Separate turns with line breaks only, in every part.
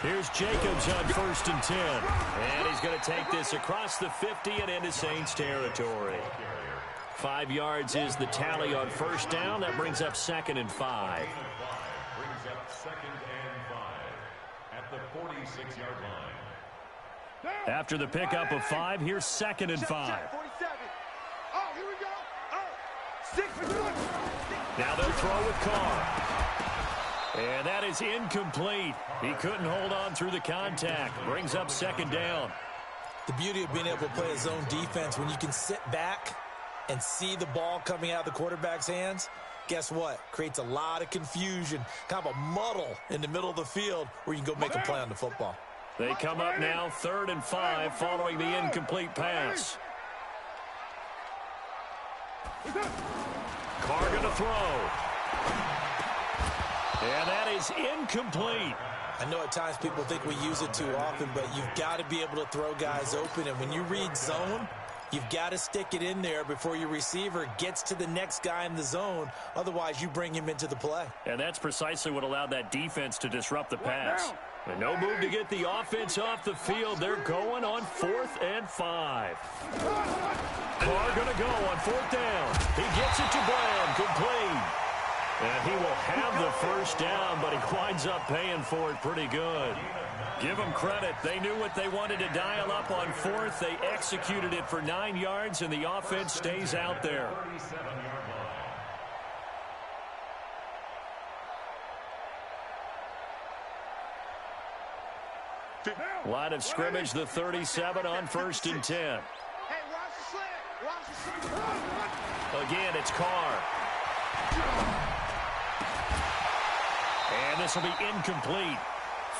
Here's Jacobs on 1st and 10. And he's going to take this across the 50 and into Saints territory. 5 yards is the tally on 1st down. That brings up 2nd and 5.
Brings up 2nd and 5 at the 46-yard line.
After the pickup of 5, here's 2nd and 5.
Oh, here we go. Oh, 6.
Now they'll throw with Carr. And that is incomplete. He couldn't hold on through the contact. Brings up 2nd down.
The beauty of being able to play a zone defense, when you can sit back and see the ball coming out of the quarterback's hands, guess what? Creates a lot of confusion, kind of a muddle in the middle of the field where you can go make a play on the football.
They come up now 3rd and 5 following the incomplete pass. Carr going to throw. And that is incomplete.
I know at times people think we use it too often, but you've got to be able to throw guys open. And when you read zone, you've got to stick it in there before your receiver gets to the next guy in the zone. Otherwise, you bring him into the play.
And that's precisely what allowed that defense to disrupt the pass. And no move to get the offense off the field. They're going on 4th and 5. Carr going to go on 4th down. He gets it to Brown, complete. And he will have the 1st down, but he winds up paying for it pretty good. Give them credit. They knew what they wanted to dial up on 4th. They executed it for 9 yards, and the offense stays out there. Line of scrimmage, the 37 on 1st and 10.
Hey, watch the slant. Watch the slant.
Again, it's Carr. And this will be incomplete.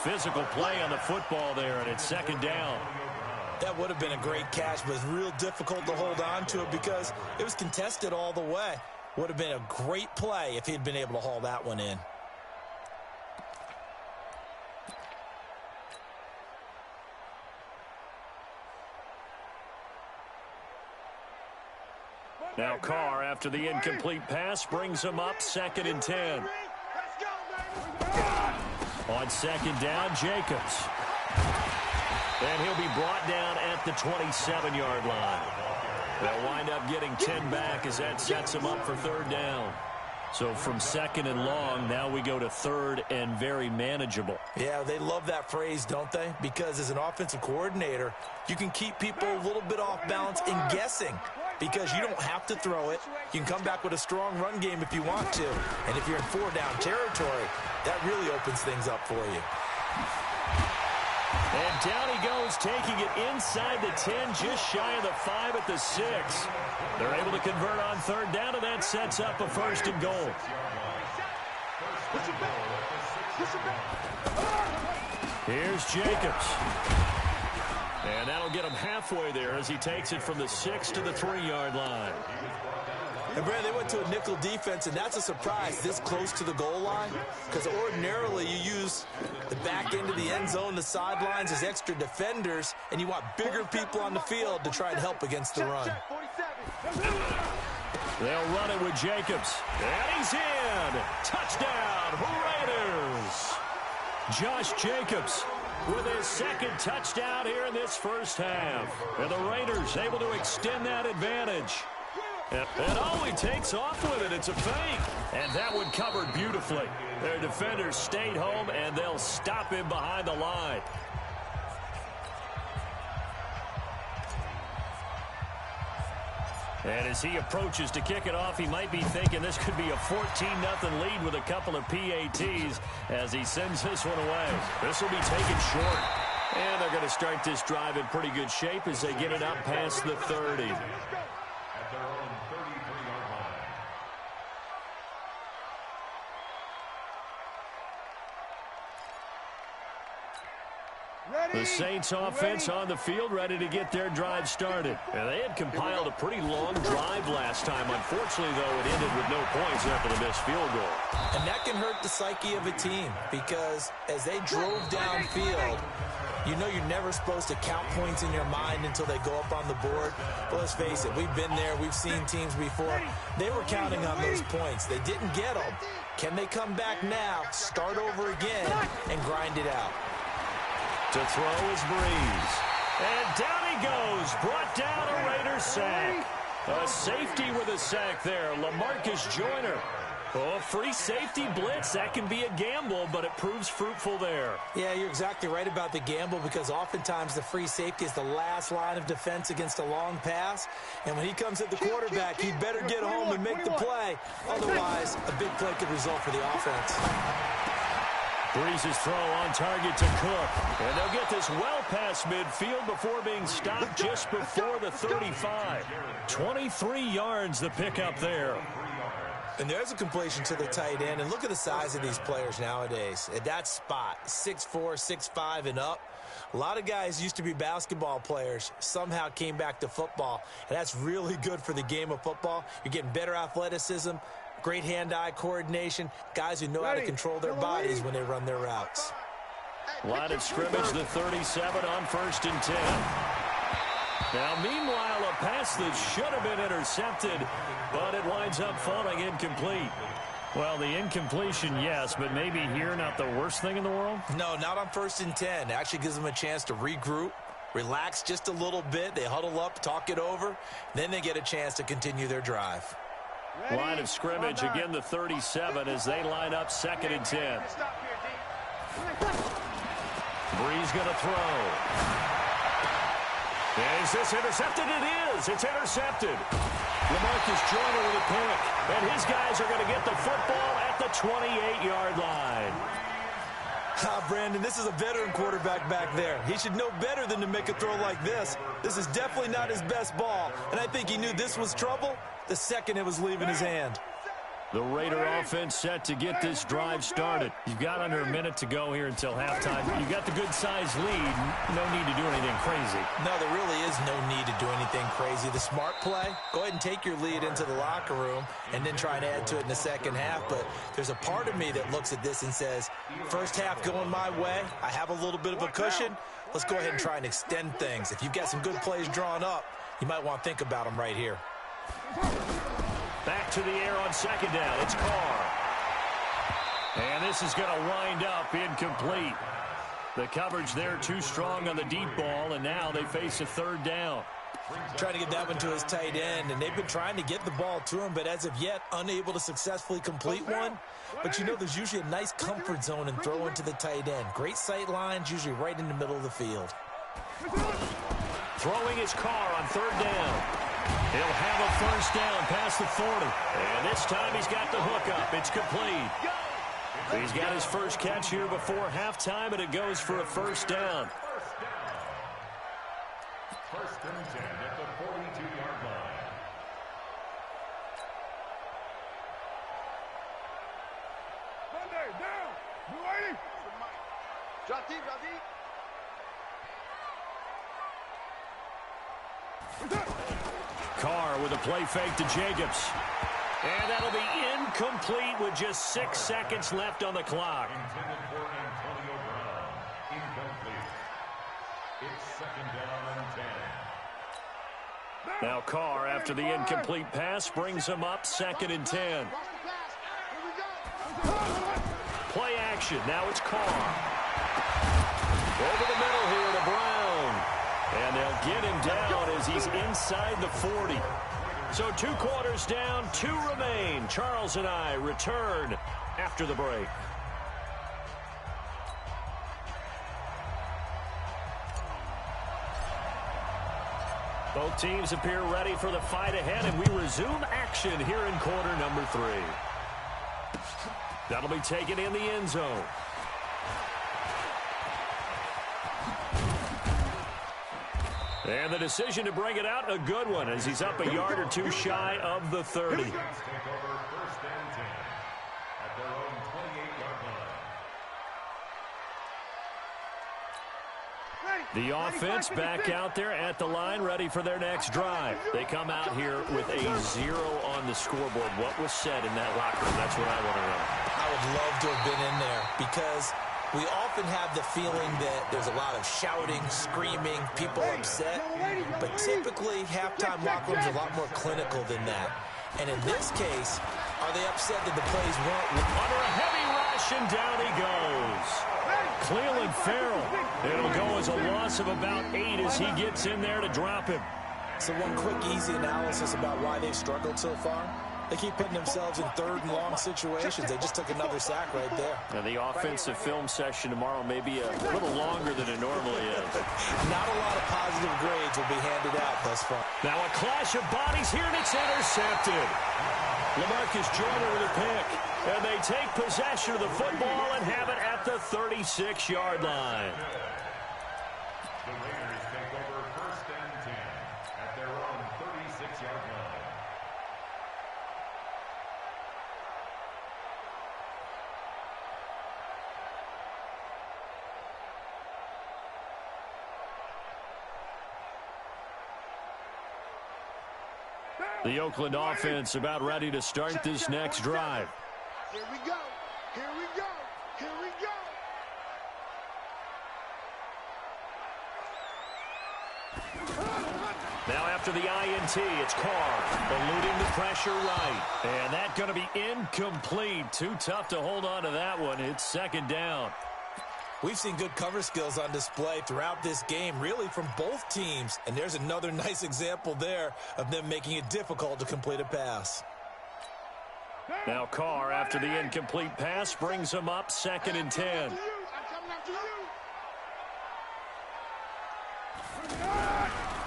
Physical play on the football there, and it's 2nd down.
That would have been a great catch, but it's real difficult to hold on to it because it was contested all the way. Would have been a great play if he'd been able to haul that one in.
Now Carr, after the incomplete pass, brings him up 2nd and 10. On 2nd down, Jacobs. And he'll be brought down at the 27-yard line. They'll wind up getting 10 back as that sets him up for 3rd down. So from 2nd and long, now we go to 3rd and very manageable.
Yeah, they love that phrase, don't they? Because as an offensive coordinator, you can keep people a little bit off balance and guessing because you don't have to throw it. You can come back with a strong run game if you want to. And if you're in 4-down territory, that really opens things up for you.
And down he goes, taking it inside the 10, just shy of the 5 at the 6. They're able to convert on 3rd down, and that sets up a 1st and goal. Here's Jacobs. And that'll get him halfway there as he takes it from the 6 to the 3-yard line.
And, Brad, they went to a nickel defense, and that's a surprise this close to the goal line because ordinarily you use the back end of the end zone, the sidelines as extra defenders, and you want bigger people on the field to try and help against the run.
They'll run it with Jacobs. And he's in. Touchdown, Raiders. Josh Jacobs with his 2nd touchdown here in this 1st half. And the Raiders able to extend that advantage. And all he takes off with it, it's a fake. And that one covered beautifully. Their defenders stayed home, and they'll stop him behind the line. And as he approaches to kick it off, he might be thinking this could be a 14-0 lead with a couple of PATs as he sends this one away. This will be taken short. And they're going to start this drive in pretty good shape as they get it up past the 30. The Saints offense on the field ready to get their drive started. And they had compiled a pretty long drive last time. Unfortunately, though, it ended with no points after the missed field goal.
And that can hurt the psyche of a team because as they drove downfield, you know you're never supposed to count points in your mind until they go up on the board. But let's face it, we've been there. We've seen teams before. They were counting on those points. They didn't get them. Can they come back now, start over again, and grind it out?
To throw is Breeze. And down he goes. Brought down a Raiders sack. A safety with a sack there. LaMarcus Joyner. Oh, free safety blitz. That can be a gamble, but it proves fruitful there.
Yeah, you're exactly right about the gamble because oftentimes the free safety is the last line of defense against a long pass. And when he comes at the quarterback, he better get home and make the play. Otherwise, a big play could result for the offense.
Breeze's throw on target to Cook. And they'll get this well past midfield before being stopped just before the 35. 23 yards the pickup there.
And there's a completion to the tight end. And look at the size of these players nowadays. At that spot, 6'4", 6'5", and up. A lot of guys used to be basketball players, somehow came back to football. And that's really good for the game of football. You're getting better athleticism, great hand-eye coordination, guys who know how to control their bodies when they run their routes.
Line of scrimmage, the 37 on 1st and 10. Now, meanwhile, a pass that should have been intercepted, but it winds up falling incomplete. Well, the incompletion, yes, but maybe here not the worst thing in the world?
No, not on 1st and 10. It actually gives them a chance to regroup, relax just a little bit. They huddle up, talk it over, then they get a chance to continue their drive.
Line of scrimmage, again the 37 as they line up 2nd and 10. Breeze going to throw. Is this intercepted? It is. It's intercepted. LaMarcus Joyner with a pick. And his guys are going to get the football at the 28-yard line.
Brandon, this is a veteran quarterback back there. He should know better than to make a throw like this. This is definitely not his best ball. And I think he knew this was trouble the second it was leaving his hand.
The Raider offense set to get this drive started. You've got under a minute to go here until halftime. You've got the good-sized lead. No need to do anything crazy.
No, there really is no need to do anything crazy. The smart play, go ahead and take your lead into the locker room and then try and add to it in the second half. But there's a part of me that looks at this and says, first half going my way. I have a little bit of a cushion. Let's go ahead and try and extend things. If you've got some good plays drawn up, you might want to think about them right here.
Back to the air on 2nd down. It's Carr. And this is going to wind up incomplete. The coverage there too strong on the deep ball, and now they face a 3rd down.
Trying to get that one to his tight end, and they've been trying to get the ball to him, but as of yet, unable to successfully complete one. But you know there's usually a nice comfort zone in throwing to the tight end. Great sight lines, usually right in the middle of the field.
Throwing his Carr on 3rd down. He'll have a 1st down past the 40. And this time he's got the hook up. It's complete. He's got his first catch here before halftime, and it goes for a 1st down.
1st and 10 at the 42-yard line.
Sunday, down. Blue 80. Drop deep, drop deep.
Carr with a play fake to Jacobs. And that'll be incomplete with just 6 seconds left on the clock.
Intended for Antonio Brown. Incomplete. It's 2nd down and 10.
Now Carr, after the incomplete pass, brings him up 2nd and 10. Play action. Now it's Carr. Over the middle here to Brown. And they'll get him down as he's inside the 40. So 2 quarters down, 2 remain. Charles and I return after the break. Both teams appear ready for the fight ahead, and we resume action here in quarter number 3. That'll be taken in the end zone. And the decision to bring it out, a good one, as he's up a yard or 2 shy of the 30.
Take over 1st and 10 at their own 28-yard line.
The offense back out there at the line, ready for their next drive. They come out here with a 0 on the scoreboard. What was said in that locker room? That's what I want to know.
I would love to have been in there because we often have the feeling that there's a lot of shouting, screaming, people upset. But typically, halftime locker rooms are a lot more clinical than that. And in this case, are they upset that the plays weren't?
Under a heavy rush, and down he goes. Cleveland Farrell. It'll go as a loss of about 8 as he gets in there to drop him.
So one quick, easy analysis about why they've struggled so far. They keep putting themselves in third and long situations. They just took another sack right there.
Now the offensive film session tomorrow may be a little longer than it normally is.
Not a lot of positive grades will be handed out thus far.
Now a clash of bodies here, and it's intercepted. LaMarcus Joyner with a pick. And they take possession of the football and have it at the 36-yard line.
The Raiders take over 1st and 10 at their own 36-yard line.
The Oakland offense about ready to start this next drive.
Here we go. Here we go. Here we go.
Now after the INT, it's Carr eluding the pressure right. And that's going to be incomplete. Too tough to hold on to that one. It's 2nd down.
We've seen good cover skills on display throughout this game, really from both teams. And there's another nice example there of them making it difficult to complete a pass.
Now Carr, after the incomplete pass, brings him up 2nd and 10.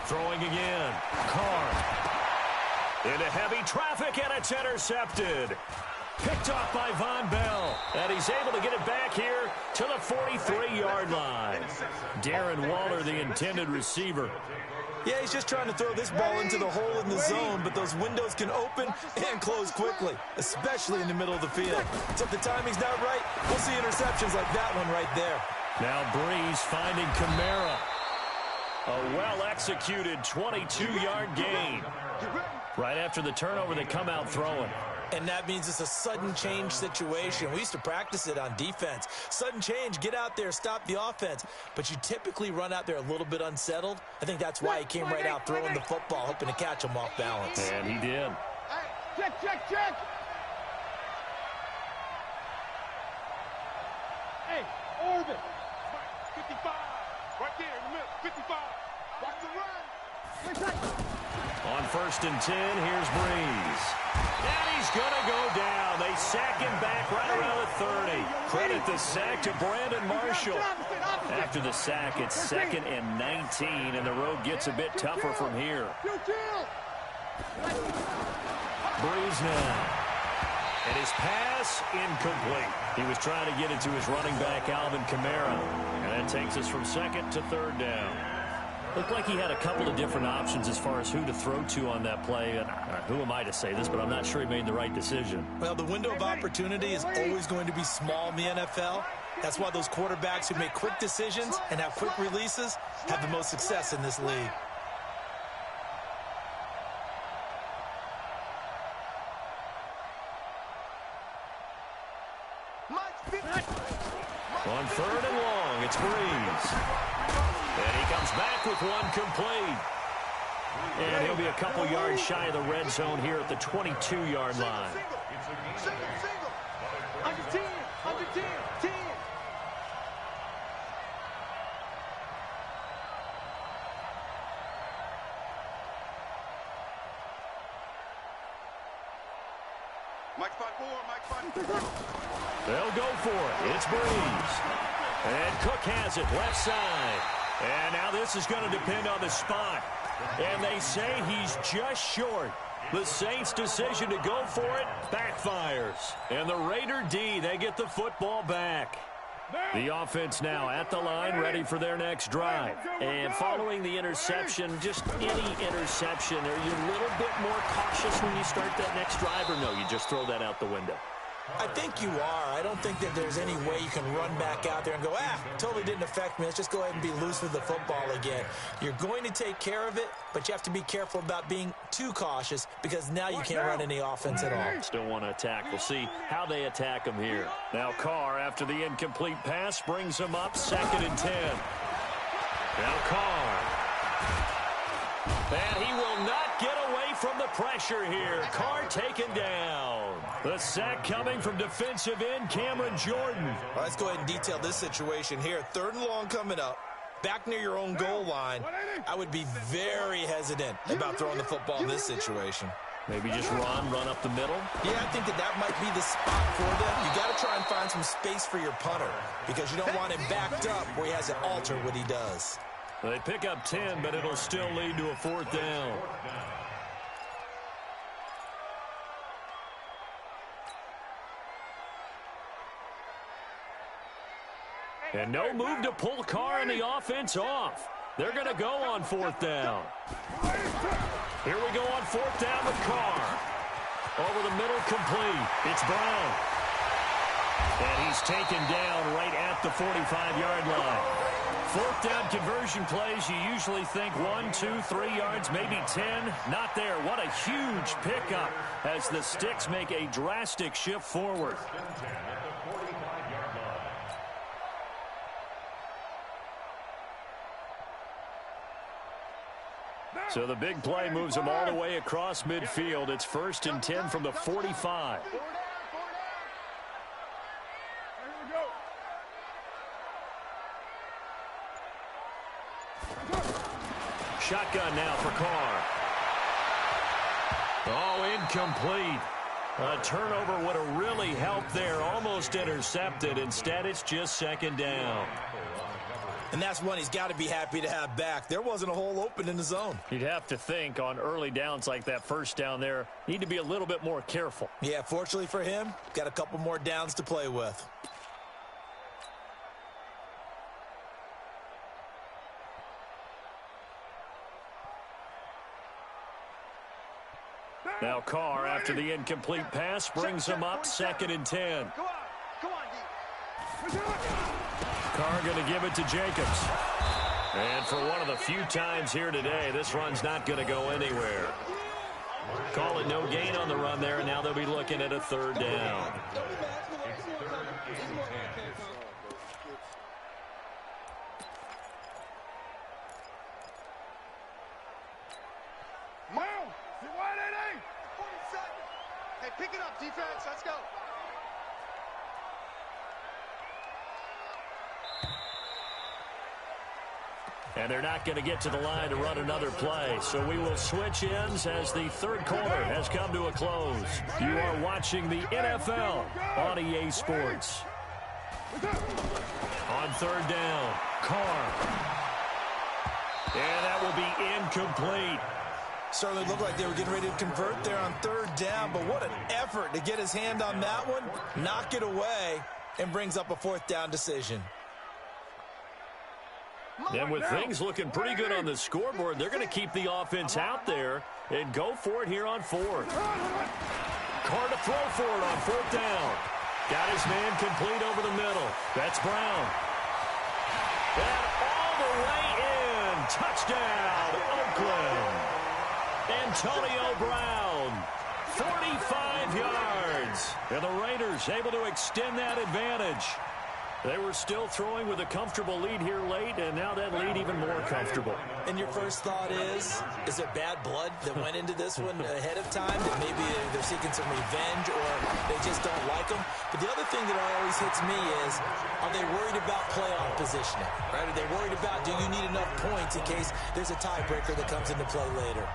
Throwing again. Carr. Into heavy traffic, and it's intercepted. Picked off by Von Bell. And he's able to get it back here to the 43-yard line. Darren Waller, the intended receiver.
Yeah, he's just trying to throw this ball into the hole in the zone, but those windows can open and close quickly, especially in the middle of the field. So if the timing's not right, we'll see interceptions like that one right there.
Now Breeze finding Kamara. A well-executed 22-yard gain. Right after the turnover, they come out throwing.
And that means it's a sudden change situation. We used to practice it on defense. Sudden change, get out there, stop the offense. But you typically run out there a little bit unsettled. I think that's why he came right out throwing the football, hoping to catch him off balance.
And he did.
Hey, check. Hey, orbit. 55. Right there in the middle. 55. Watch the run.
On 1st and 10, here's Breeze. And he's going to go down. They sack him back right around the 30. Credit the sack to Brandon Marshall. After the sack, it's 2nd and 19, and the road gets a bit tougher from here. Breeze now. And his pass, incomplete. He was trying to get it to his running back, Alvin Kamara. And that takes us from 2nd to 3rd down. Looked like he had a couple of different options as far as who to throw to on that play. And who am I to say this, but I'm not sure he made the right decision.
Well, the window of opportunity is always going to be small in the NFL. That's why those quarterbacks who make quick decisions and have quick releases have the most success in this league.
On 3rd and long, it's Breeze. And he comes back with one complete. And he'll be a couple yards shy of the red zone here at the 22-yard line.
Single. Under 10. 10. Mike 5-4.
They'll go for it. It's Breeze. And Cook has it left side. And now this is going to depend on the spot. And they say he's just short. The Saints' decision to go for it backfires. And the Raider D, they get the football back. The offense now at the line, ready for their next drive. And following the interception, just any interception, are you a little bit more cautious when you start that next drive, or no, you just throw that out the window?
I think you are. I don't think that there's any way you can run back out there and go, totally didn't affect me. Let's just go ahead and be loose with the football again. You're going to take care of it, but you have to be careful about being too cautious because now you can't run any offense at all.
Still want to attack. We'll see how they attack him here. Now Carr, after the incomplete pass, brings him up 2nd and 10. Now Carr. And he will not get away from the pressure here. Carr taken down. The sack coming from defensive end Cameron Jordan.
Well, let's go ahead and detail this situation here. 3rd and long coming up. Back near your own goal line. I would be very hesitant about throwing the football in this situation.
Maybe just run up the middle.
Yeah, I think that might be the spot for them. You got to try and find some space for your punter because you don't want him backed up where he has to alter what he does.
They pick up 10, but it'll still lead to a 4th down. And no move to pull Carr and the offense off. They're going to go on 4th down. Here we go on 4th down with Carr. Over the middle, complete. It's Brown. And he's taken down right at the 45-yard line. 4th down conversion plays, you usually think 1, 2, 3 yards, maybe 10. Not there. What a huge pickup as the Sticks make a drastic shift forward. So the big play moves them all the way across midfield. It's 1st and 10 from the 45. Shotgun now for Carr. Oh, incomplete. A turnover would have really helped there. Almost intercepted. Instead, it's just 2nd down.
And that's one he's got to be happy to have back. There wasn't a hole open in the zone.
You'd have to think on early downs like that 1st down there, need to be a little bit more careful.
Yeah, fortunately for him, got a couple more downs to play with.
Now Carr, after the incomplete pass, brings him up 2nd and 10.
Come on, D.
Carr going to give it to Jacobs. And for one of the few times here today, this run's not going to go anywhere. Call it no gain on the run there, and now they'll be looking at a 3rd down.
Hey, pick it up, defense. Let's go.
And they're not going to get to the line to run another play. So we will switch ends as the 3rd quarter has come to a close. You are watching the NFL on EA Sports. On 3rd down, Carr. And that will be incomplete.
Certainly looked like they were getting ready to convert there on 3rd down, but what an effort to get his hand on that one, knock it away, and brings up a 4th down decision.
And with things looking pretty good on the scoreboard, they're going to keep the offense out there and go for it here on 4th. Carr to throw for it on 4th down. Got his man complete over the middle. That's Brown. And all the way in. Touchdown, Oakland. Antonio Brown, 45 yards. And the Raiders able to extend that advantage. They were still throwing with a comfortable lead here late, and now that lead even more comfortable.
And your first thought is there bad blood that went into this one ahead of time? That maybe they're seeking some revenge or they just don't like them? But the other thing that always hits me is, are they worried about playoff positioning? Right? Are they worried about, do you need enough points in case there's a tiebreaker that comes into play later?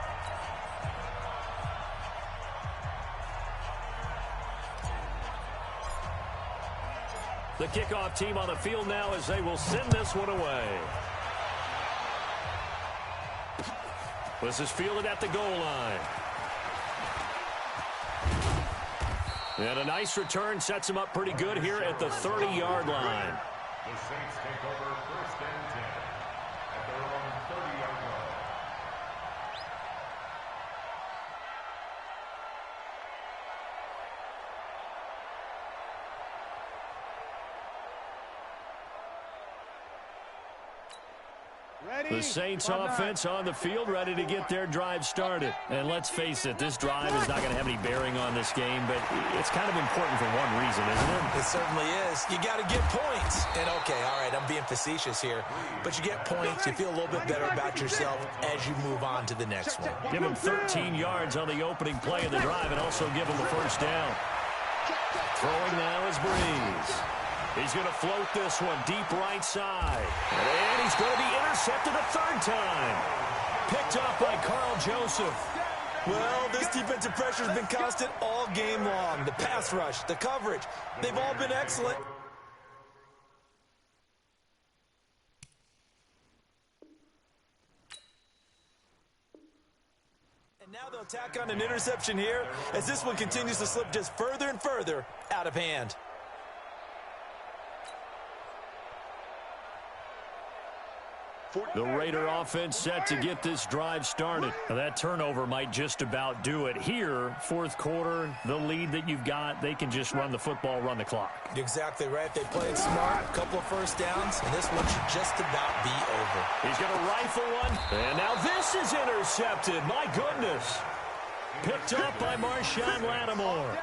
The kickoff team on the field now as they will send this one away. This is fielded at the goal line. And a nice return sets him up pretty good here at the 30-yard line.
The Saints take over 1st and 10 at their own 30-yard line.
The Saints offense on the field, ready to get their drive started. And let's face it, this drive is not going to have any bearing on this game, but it's kind of important for one reason, isn't it?
It certainly is. You got to get points. And, okay, all right, I'm being facetious here, but you get points, you feel a little bit better about yourself as you move on to the next one.
Give him 13 yards on the opening play of the drive and also give him a first down. Throwing now is Breeze. He's going to float this one deep right side. And he's going to be intercepted a third time. Picked up by Carl Joseph.
Well, this defensive pressure has been constant all game long. The pass rush, the coverage, they've all been excellent. And now they'll tack on an interception here as this one continues to slip just further and further out of hand.
The Raider offense set to get this drive started. Now, that turnover might just about do it. Here, fourth quarter, the lead that you've got, they can just run the football, run the clock.
Exactly right. They played smart, a couple of first downs, and this one should just about be over.
He's going to rifle one, and now this is intercepted. My goodness. Picked up by Marshawn Lattimore.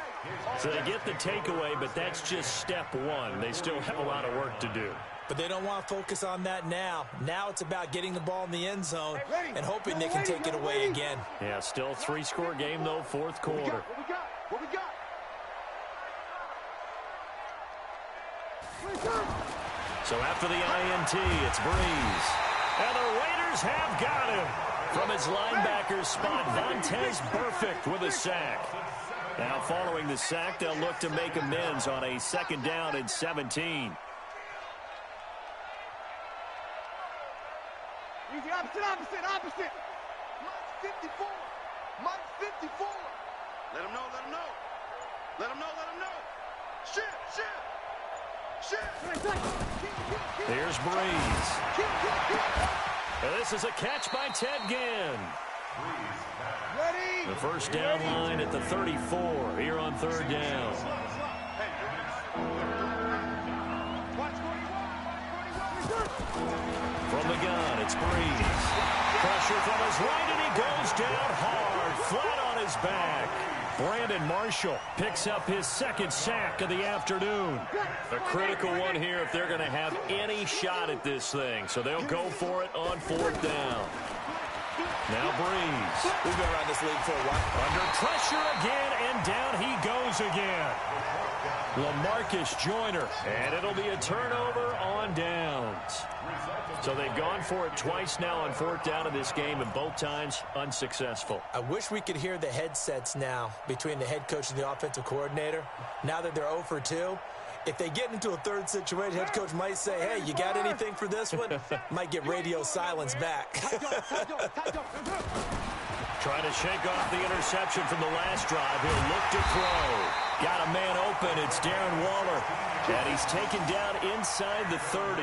So they get the takeaway, but that's just step one. They still have a lot of work to do.
But they don't want to focus on that now. Now it's about getting the ball in the end zone and hoping they can take it away again.
Yeah, still a three-score game, though, fourth quarter.
What we got?
So after the INT, it's Breeze. And the Raiders have got him. From his linebacker spot, Vontaze Burfict with a sack. Now following the sack, they'll look to make amends on a second down and 17.
Easy, opposite. Mike 54. Let him know. Shit.
Here's Breeze. And this is a catch by Ted Ginn. The first down line at the 34 here on third down. From the gun, it's Breeze. Pressure from his right, and he goes down hard, flat on his back. Brandon Marshall picks up his second sack of the afternoon. A critical one here if they're going to have any shot at this thing. So they'll go for it on fourth down. Now Breeze.
We've been around this league for a while.
Under pressure again, and down he goes again. LaMarcus Joyner, and it'll be a turnover on downs. So they've gone for it twice now on fourth down in this game, and both times unsuccessful.
I wish we could hear the headsets now between the head coach and the offensive coordinator. Now that they're 0 for 2, if they get into a third situation, head coach might say, hey, you got anything for this one? Might get radio silence back.
Trying to shake off the interception from the last drive. He'll look to throw. Got a man open. It's Darren Waller. And he's taken down inside the 30.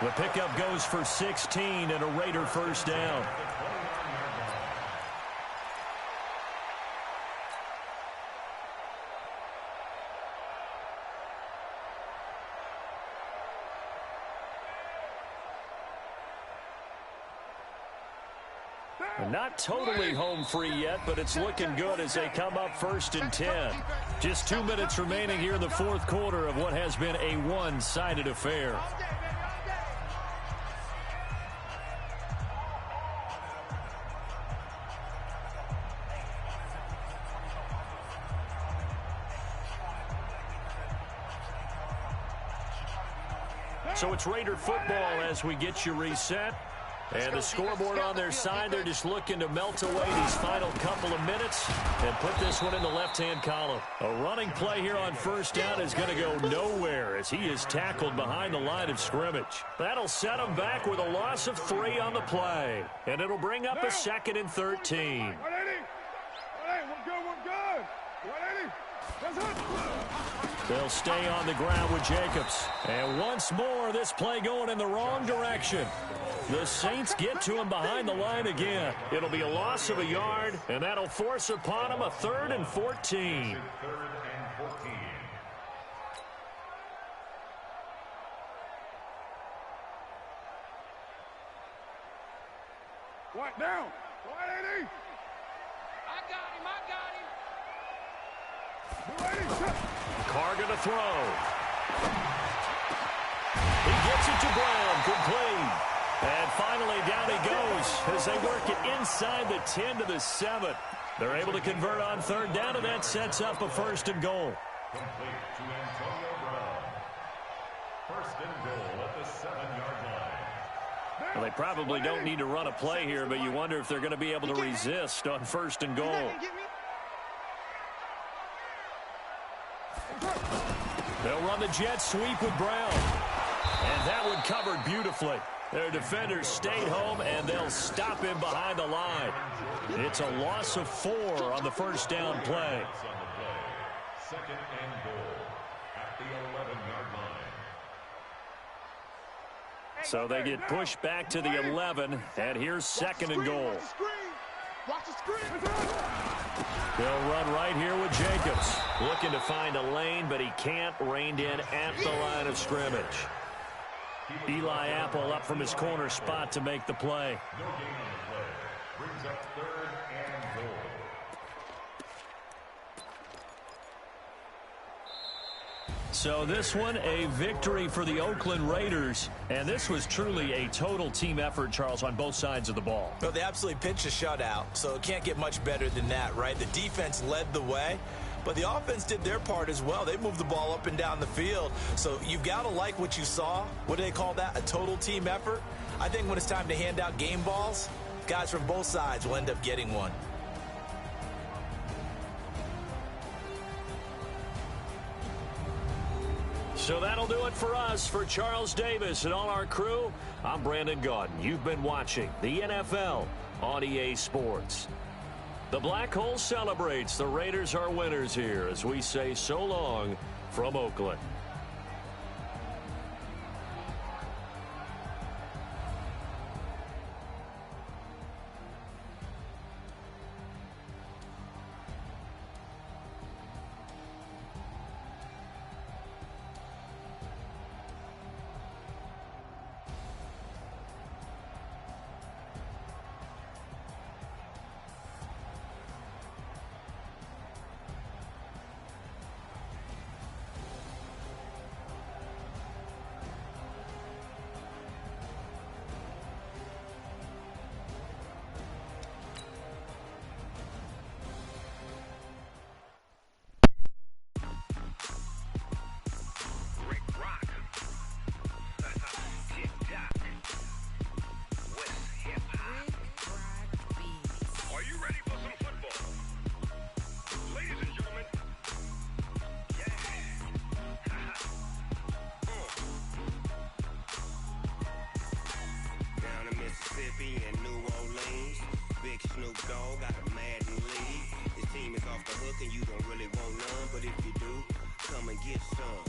The pickup goes for 16 and a Raider first down. Not totally home free yet, but it's looking good as they come up first and 10. Just 2 minutes remaining here in the fourth quarter of what has been a one-sided affair. So it's Raider football as we get you reset. And the scoreboard on their side, they're just looking to melt away these final couple of minutes and put this one in the left-hand column. A running play here on first down is going to go nowhere as he is tackled behind the line of scrimmage. That'll set him back with a loss of 3 on the play. And it'll bring up a second and 13. They'll stay on the ground with Jacobs. And once more, this play going in the wrong direction. The Saints get to him behind the line again. It'll be a loss of a yard, and that'll force upon him a 3rd and 14.
White down. White 80.
I got him.
Carr going to throw. He gets it to Brown, complete. And finally, down he goes as they work it inside the 10 to the 7. They're able to convert on third down, and that sets up a 1st and goal.
Complete to Antonio Brown. 1st and goal at the 7-yard line.
Well, they probably don't need to run a play here, but you wonder if they're going to be able to resist on 1st and goal. They'll run the jet sweep with Brown. And that one covered beautifully. Their defenders stayed home, and they'll stop him behind the line. It's a loss of 4 on the 1st down play.
2nd and goal at the 11-yard line.
So they get pushed back to the 11, and here's 2nd and goal.
Watch the screen.
They'll run right here with Jacobs. Looking to find a lane, but he can't. Reined in at the line of scrimmage. Eli Apple up from his corner spot to make the play.
No gain on the play. Brings up 3rd and goal.
So this one, a victory for the Oakland Raiders. And this was truly a total team effort, Charles, on both sides of the ball.
Well, they absolutely pitched a shutout, so it can't get much better than that, right? The defense led the way, but the offense did their part as well. They moved the ball up and down the field. So you've got to like what you saw. What do they call that? A total team effort? I think when it's time to hand out game balls, guys from both sides will end up getting one.
So that'll do it for us. For Charles Davis and all our crew, I'm Brandon Gaudin. You've been watching the NFL on EA Sports. The Black Hole celebrates. The Raiders are winners here as we say so long from Oakland.
Mississippi and New Orleans. Big Snoop Dogg got a Madden league. His team is off the hook and you don't really want none, but if you do, come and get some.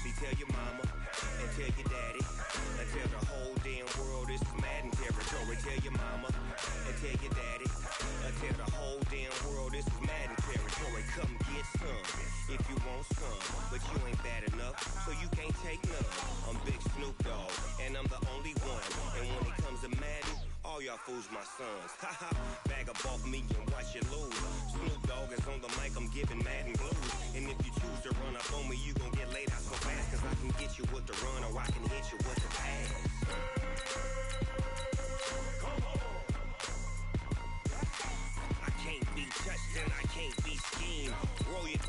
See, tell your mama and tell your daddy and tell the whole damn world this is Madden territory. Tell your mama and tell your daddy and tell the whole damn world this is Madden territory. Come get some if you want some, but you ain't bad enough, so you can't take none. I'm Big Snoop Dogg and I'm the only one, and when it comes to Madden, all y'all fools my sons. Haha, bag up off me and watch you lose. Snoop Dogg is on the mic, I'm giving Madden blues. And if you choose to run up on me, you gon' get laid out so fast, cause I can get you with the run or I can hit you with the pass. Come on. I can't be touched and I can't be schemed. Roll it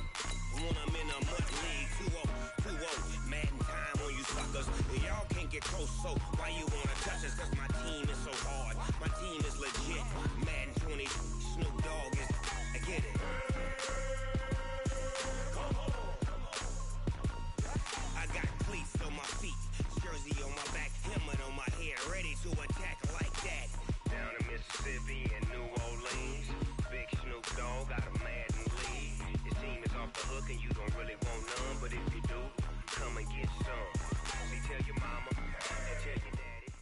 when I'm in a mud league. 2-0, Madden time on you suckers. Y'all can't get close, so why you wanna touch us? Cause my team is so hard. My team is legit. Madden 20, Snoop Dogg is, I get it. Come on. I got cleats on my feet, jersey on my back, helmet on my head, ready to attack like that. Down in Mississippi and New Orleans, Big Snoop Dogg got a Madden league. His team is off the hook and you don't really want none, but if you do, come and get some. See, tell your mama and tell your daddy.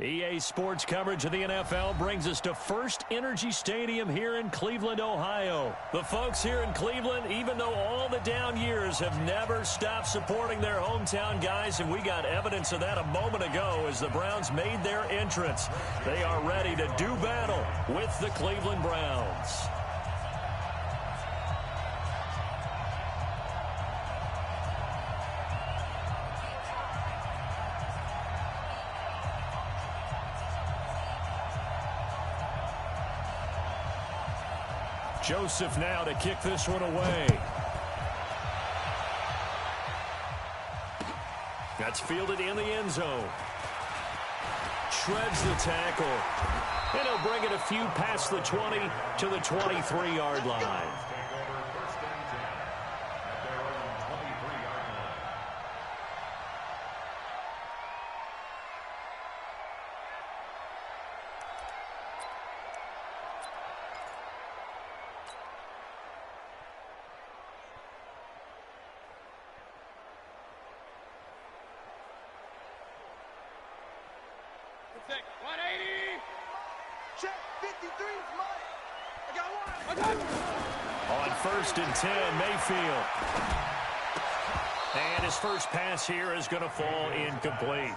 EA Sports coverage of the NFL brings us to First Energy Stadium here in Cleveland, Ohio. The folks here in Cleveland, even though all the down years, have never stopped supporting their hometown guys, and we got evidence of that a moment ago as the Browns made their entrance. They are ready to do battle with the Cleveland Browns. Joseph now to kick this one away. That's fielded in the end zone. Shreds the tackle. And he'll bring it a few past the 20 to the 23-yard line. On 1st and 10, Mayfield. And his first pass here is going to fall incomplete.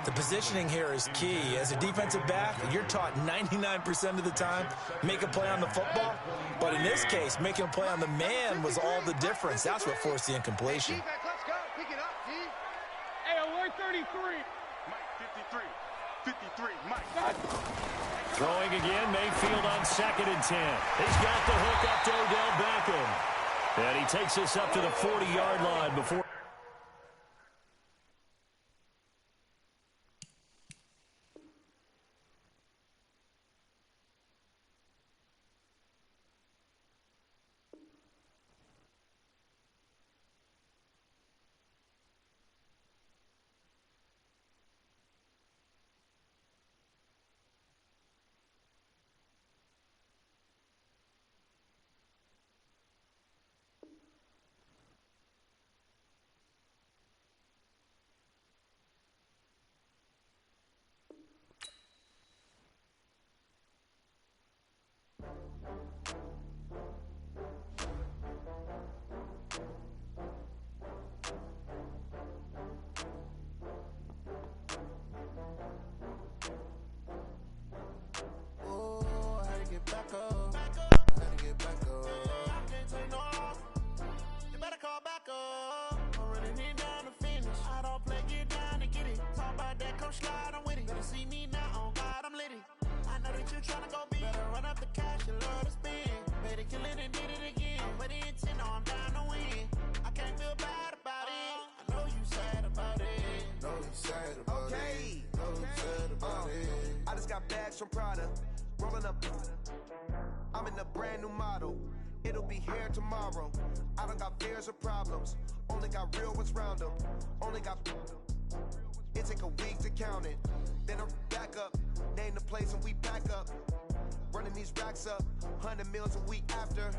The positioning here is key. As a defensive back, you're taught 99% of the time, make a play on the football. But in this case, making a play on the man was all the difference. That's what forced the incompletion.
Let's go. Pick it up, D. Hey, 133. Mike, 53, Mike.
Throwing again, Mayfield on 2nd and 10. He's got the hook up to Odell Beckham. And he takes us up to the 40-yard line before.
From Prada, rolling up. I'm in a brand new model. It'll be here tomorrow. I don't got fears or problems. Only got real ones round them. Only got. It take a week to count it. Then I'm back up. Name the place and we back up. Running these racks up. 100 meals a week after.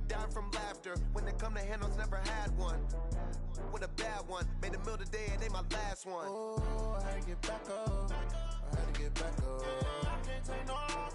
Dying from laughter. When it come to handles, never had one. With a bad one. Made a meal today and they my last one. Oh, I had to get back up. I had to get back up. I can't take no loss.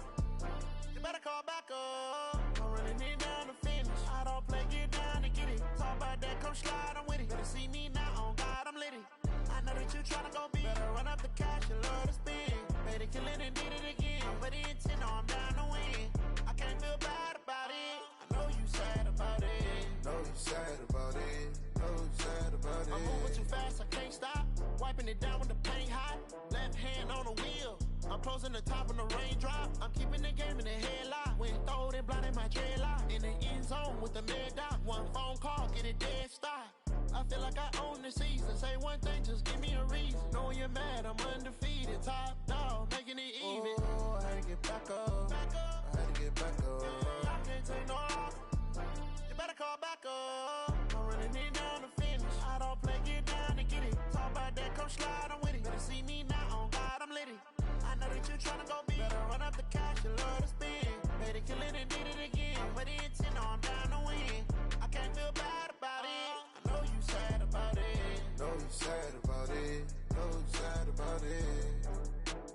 You better call back up. I'm running it down to finish. I don't play, get down to get it. Talk about that, come slide, I'm with it. Better see me now, on God, I'm litty. I know that you tryna go big. Better run up the cash, you love to spend. Made it, kill it, and did it again. But the intent, no, I'm down to win. I can't feel bad about it. I know you sad about it. Know you sad about it. Know you sad about it. I'm moving too fast, I can't stop. Wiping it down with the paint hot. Left hand on the wheel. I'm closing the top of the raindrop. I'm keeping the game in the headlock. When throwed and blinded my dreadlock. In the end zone with the mad dot. One phone call, get it dead stop. I feel like I own the season. Say one thing, just give me a reason. Knowing you're mad, I'm undefeated. Top dog, making it even. Oh, I had to get back up. I had to get back up. I can't take no loss. You better call back up. I'm running it down to finish. I don't play, get down to get it. Talk about that, come slide, I'm with it. Better see me now, on God, I'm litty. I know that you tryna go big. Better run up the cash, you love to spend. Made it, kill it, and did it again. But the intent, no, I'm down to win. I can't feel bad about it. I know you sad about it. Know you sad about it. Know you sad about it.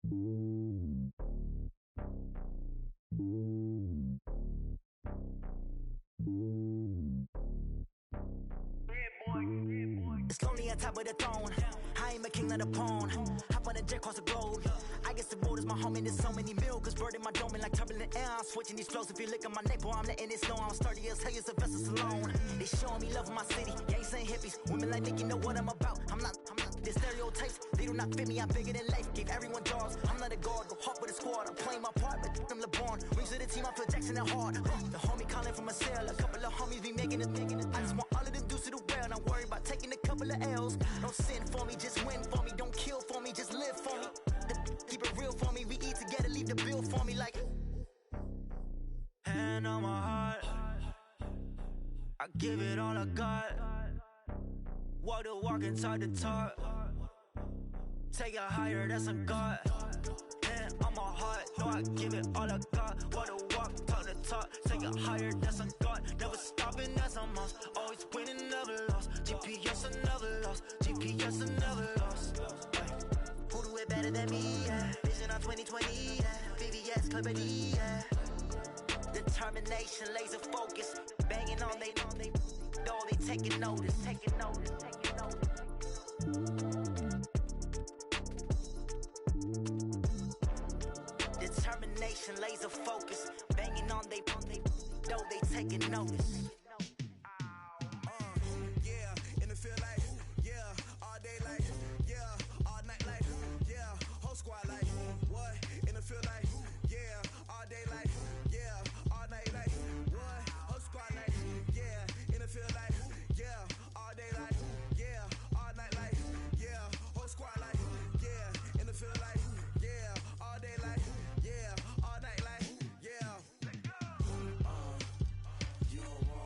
It's lonely on top of the throne. I am a king of the pawn. Hop on a jet across the globe. I guess the road is my home and there's so many milkers burning my dome and like turbulent air. I'm switching these flows. If you look at my neck, boy, I'm letting it slow. I'm sturdy as hell, it's a vessel alone. They showing me love in my city. Gangs ain't hippies. Women like Nick, you know what I'm about. I'm not. The stereotypes, they do not fit me. I'm bigger than life. Gave everyone jobs. I'm not a guard. Go hard with a squad. I'm playing my part, but I'm LeBron. Rings to the team, I feel Jackson and hard. The homie calling from a cell. A couple of homies be making it. I just want all of them dudes to the well. Not worry about taking a couple of L's. Don't sin for me, just win for me. Don't kill for me, just live for me. Keep it real for me. We eat together, leave the bill for me like. Hand on my heart, I give it all I got. Walk the walk and talk the talk. Take it higher, that's a God. Hand on my heart, no, I give it all I got. Walk the walk, talk the talk. Take it higher, that's a God. Never stopping, that's a must. Always winning, never lost. GPS, I never lost. GPS, I never lost. Who do it better than me? Yeah. Vision on 2020. Yeah. VVS, Clarity. Yeah. Determination, laser focus. Banging on they door, they taking notice. Taking notice. Taking notice. Determination, laser focus. Banging on they door, they taking notice.
Yeah, in the field like, yeah, all day like, yeah, all night like, yeah, whole squad like, what? In the field like, yeah, all day like, yeah, all night like, what? Whole squad like, yeah, in the field like, yeah, all day like, yeah, all night like, yeah, whole squad like, yeah, in the field like, yeah, all day like, yeah, all night like, yeah. You don't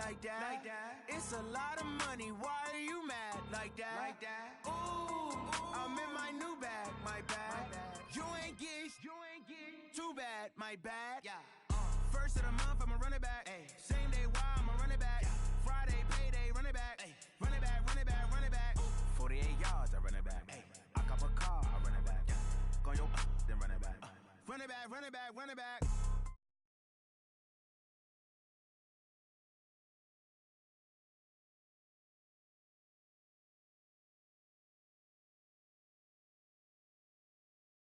like that. It's a lot of money, why are you mad like that? Ooh, I'm in my new bag, my bad. You ain't get too bad, my bad. First of the month, I'ma run it back. Same day, why I'ma run it back. Friday, payday, run it back. Run it back, run it back, run it back. 48 yards, I run it back. I cop a car, I run it back. Go yo, then run it back. Run it back, run it back, run it back.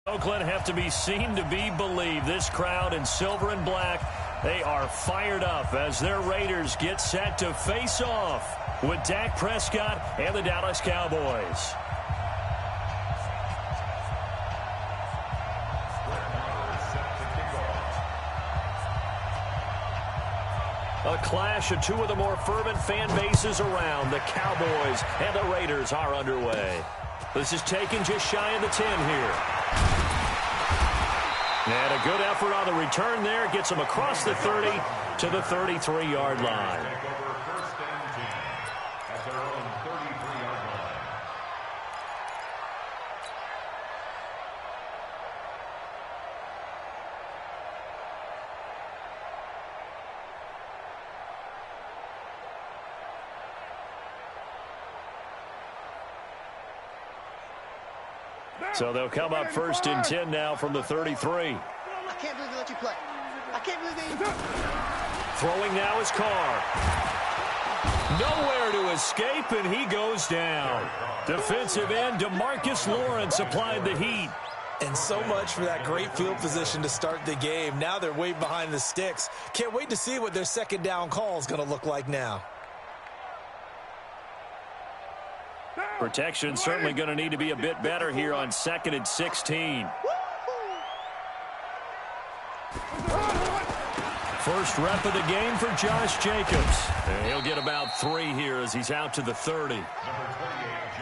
Oakland have to be seen to be believed. This crowd in silver and black, they are fired up as their Raiders get set to face off with Dak Prescott and the Dallas Cowboys. A clash of two of the more fervent fan bases around. The Cowboys and the Raiders are underway. This is taken just shy of the 10 here. And a good effort on the return there. Gets them across the 30 to the 33-yard line.
Take over first and 10 at their own 33-yard line.
So they'll come up first and 10 now from the 33.
I can't believe they let you play. I can't believe they...
Throwing now is Carr. Nowhere to escape, and he goes down. Defensive end DeMarcus Lawrence applied the heat.
And so much for that great field position to start the game. Now they're way behind the sticks. Can't wait to see what their second down call is going to look like now.
Protection certainly going to need to be a bit better here on 2nd and 16. First rep of the game for Josh Jacobs. And he'll get about 3 here as he's out to the 30.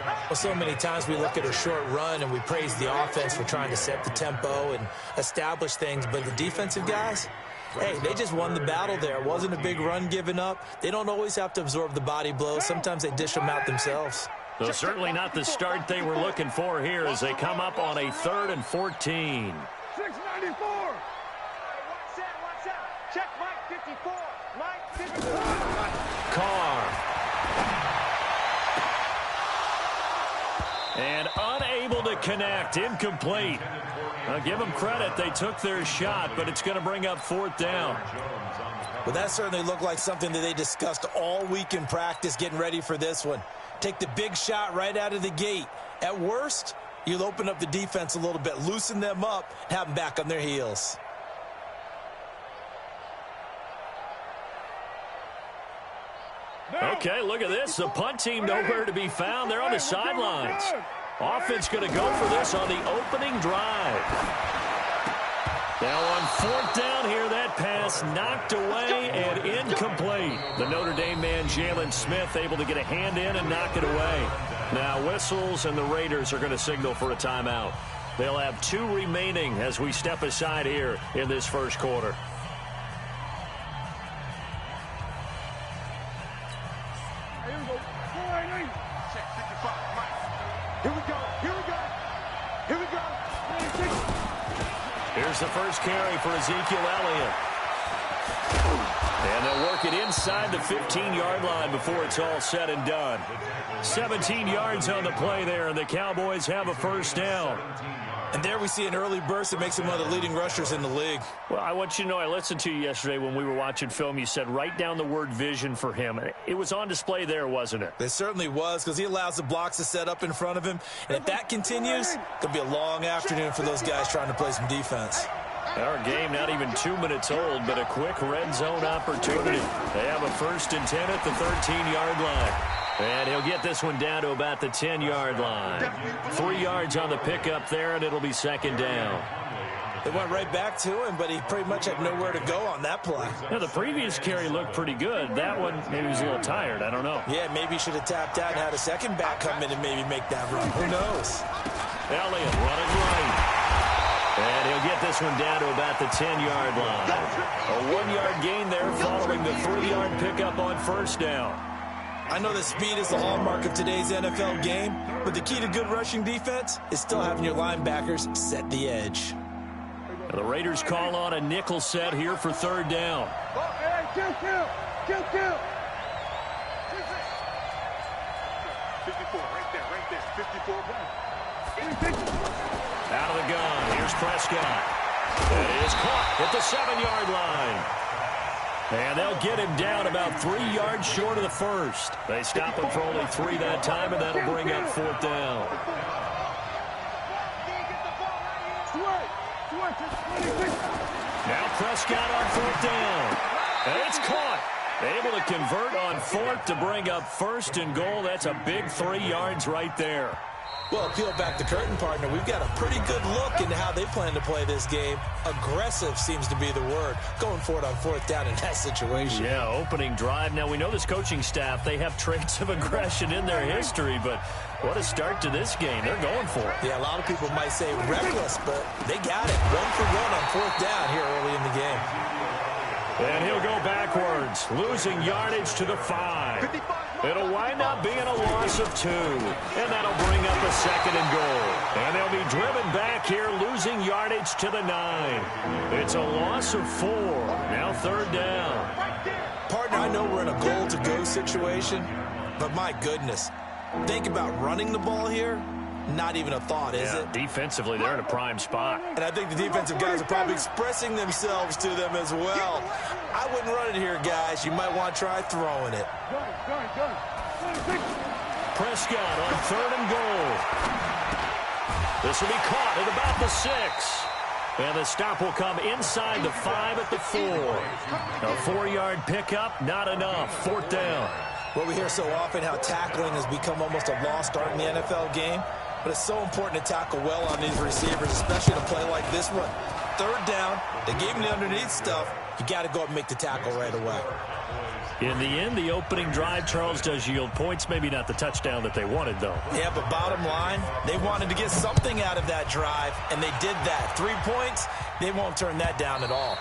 Well, so many times we look at a short run and we praise the offense for trying to set the tempo and establish things, but the defensive guys, hey, they just won the battle there. It wasn't a big run given up. They don't always have to absorb the body blows. Sometimes they dish them out themselves.
Though certainly not the start they were looking for here as they come up on a 3rd and 14.
694.
Watch out. Check Mike 54. Mike 54.
Carr. And unable to connect. Incomplete. I'll give them credit. They took their shot, but it's going to bring up 4th down.
Well, that certainly looked like something that they discussed all week in practice getting ready for this one. Take the big shot right out of the gate. At worst, you'll open up the defense a little bit, loosen them up, have them back on their heels.
Okay, look at this. The punt team nowhere to be found. They're on the sidelines. Offense going to go for this on the opening drive. Now on 4th down here, that pass knocked away and incomplete. The Notre Dame man, Jalen Smith, able to get a hand in and knock it away. Now whistles, and the Raiders are going to signal for a timeout. They'll have 2 remaining as we step aside here in this first quarter.
Here we go. 488. Check 55. Mike. Here we go.
Here's the first carry for Ezekiel Elliott. And they'll work it inside the 15-yard line before it's all said and done. 17 yards on the play there, and the Cowboys have a first down.
And there we see an early burst that makes him one of the leading rushers in the league.
Well, I want you to know, I listened to you yesterday when we were watching film. You said write down the word vision for him. It was on display there, wasn't it?
It certainly was, because he allows the blocks to set up in front of him. And if that continues, it'll be a long afternoon for those guys trying to play some defense.
Our game not even 2 minutes old, but a quick red zone opportunity. They have a 1st and 10 at the 13-yard line. And he'll get this one down to about the 10-yard line. 3 yards on the pickup there, and it'll be 2nd down.
They went right back to him, but he pretty much had nowhere to go on that play.
Now, the previous carry looked pretty good. That one, maybe he was a little tired. I don't know.
Yeah, maybe he should have tapped out and had a second back come in and maybe make that run. Who knows?
Elliott running right. And he'll get this one down to about the 10-yard line. A 1-yard gain there following the 3-yard pickup on first down.
I know that speed is the hallmark of today's NFL game, but the key to good rushing defense is still having your linebackers set the edge.
The Raiders call on a nickel set here for third down.
Kill. 54, right there. 54.
Out of the gun. Here's Prescott. It is caught at the 7-yard line. And they'll get him down about 3 yards short of the first. They stop him for only 3 that time, and that'll bring up fourth down. Now Prescott on fourth down. And it's caught. Able to convert on fourth to bring up first and goal. That's a big 3 yards right there.
Well, peel back the curtain, partner. We've got a pretty good look into how they plan to play this game. Aggressive seems to be the word. Going for it on fourth down in that situation.
Yeah, opening drive. Now, we know this coaching staff, they have traits of aggression in their history, but what a start to this game. They're going for it.
Yeah, a lot of people might say reckless, but they got it. 1 for 1 on fourth down here early in the game.
And he'll go backwards, losing yardage to the 5. It'll wind up being a loss of 2. And that'll bring up a second and goal. And they'll be driven back here, losing yardage to the 9. It's a loss of 4. Now third down.
Partner, I know we're in a goal-to-go situation, but my goodness, think about running the ball here. Not even a thought, is it?
Defensively, they're in a prime spot.
And I think the defensive guys are probably expressing themselves to them as well. I wouldn't run it here, guys. You might want to try throwing it.
Prescott on third and goal. This will be caught at about the 6. And the stop will come inside the 5 at the 4. A 4-yard pickup, not enough. Fourth down.
Well, we hear so often how tackling has become almost a lost art in the NFL game. But it's so important to tackle well on these receivers, especially to play like this one. Third down, they gave him the underneath stuff. You got to go up and make the tackle right away.
In the end, the opening drive, Charles, does yield points. Maybe not the touchdown that they wanted, though.
Yeah, but bottom line, they wanted to get something out of that drive, and they did that. 3 points, they won't turn that down at all.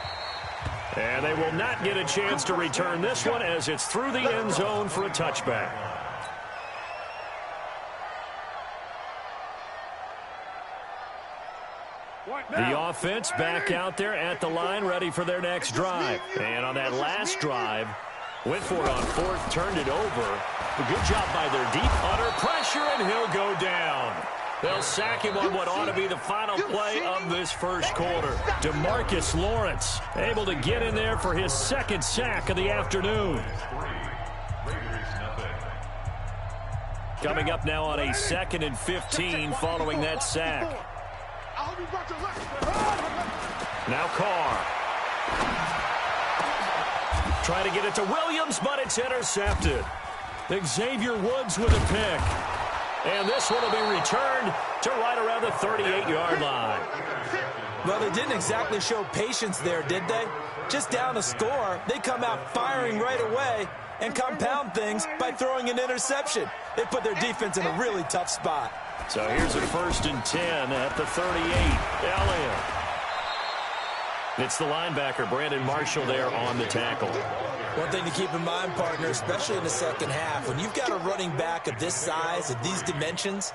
And they will not get a chance to return this one as it's through the end zone for a touchback. The offense back out there at the line, ready for their next drive. And on that last drive, went for it on fourth, turned it over. A good job by their deep under pressure, and he'll go down. They'll sack him on what ought to be the final play of this first quarter. DeMarcus Lawrence able to get in there for his second sack of the afternoon. Coming up now on a 2nd and 15 following that sack. Now Carr. Trying to get it to Williams, but it's intercepted. Xavier Woods with a pick. And this one will be returned to right around the 38-yard line.
Well, they didn't exactly show patience there, did they? Just down a score, they come out firing right away and compound things by throwing an interception. They put their defense in a really tough spot.
So here's a 1st and 10 at the 38. Elliott. It's the linebacker, Brandon Marshall, there on the tackle.
One thing to keep in mind, partner, especially in the second half, when you've got a running back of this size, of these dimensions,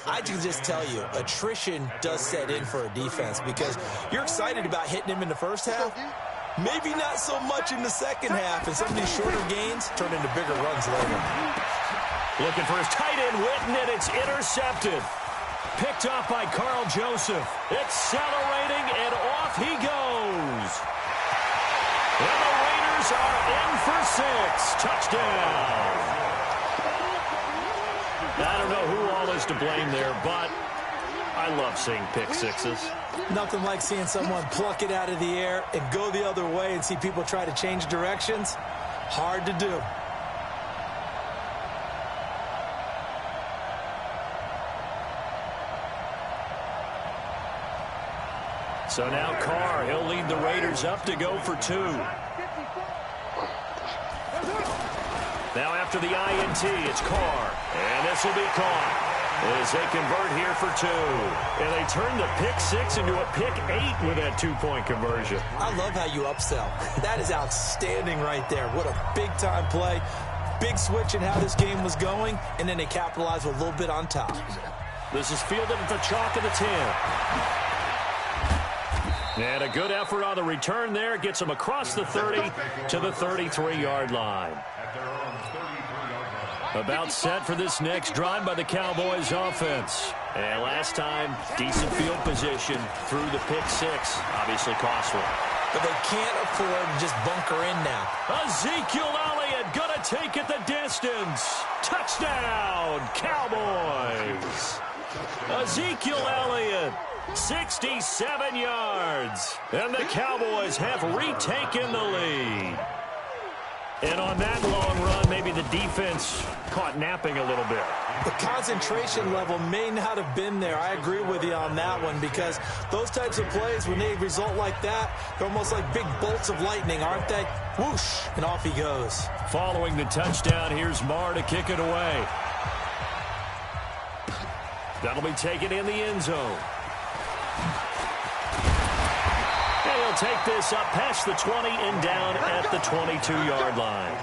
I can just tell you, attrition does set in for a defense because you're excited about hitting him in the first half. Maybe not so much in the second half, and some of these shorter gains turn into bigger runs later.
Looking for his tight end, Witten, and it's intercepted. Picked off by Carl Joseph. Accelerating, and off he goes. And the Raiders are in for 6. Touchdown. I don't know who all is to blame there, but I love seeing pick sixes.
Nothing like seeing someone pluck it out of the air and go the other way and see people try to change directions. Hard to do.
So now Carr, he'll lead the Raiders up to go for 2. Now after the INT, it's Carr. And this will be caught. as they convert here for 2. And they turn the pick 6 into a pick 8 with that 2-point conversion.
I love how you upsell. That is outstanding right there. What a big-time play. Big switch in how this game was going, and then they capitalize with a little bit on top.
This is fielded at the chalk of the 10. And a good effort on the return there. Gets them across the 30 to the 33-yard line. About set for this next drive by the Cowboys offense. And last time, decent field position through the pick 6. Obviously costly.
But they can't afford to just bunker in now.
Ezekiel Elliott gonna take it the distance. Touchdown, Cowboys. Ezekiel Elliott, 67 yards. And the Cowboys have retaken the lead. And on that long run, maybe the defense caught napping a little bit.
The concentration level may not have been there. I agree with you on that one, because those types of plays, when they result like that, they're almost like big bolts of lightning, aren't they? Whoosh, and off he goes.
Following the touchdown, here's Marr to kick it away. That'll be taken in the end zone. And he'll take this up past the 20 and down at the 22-yard line.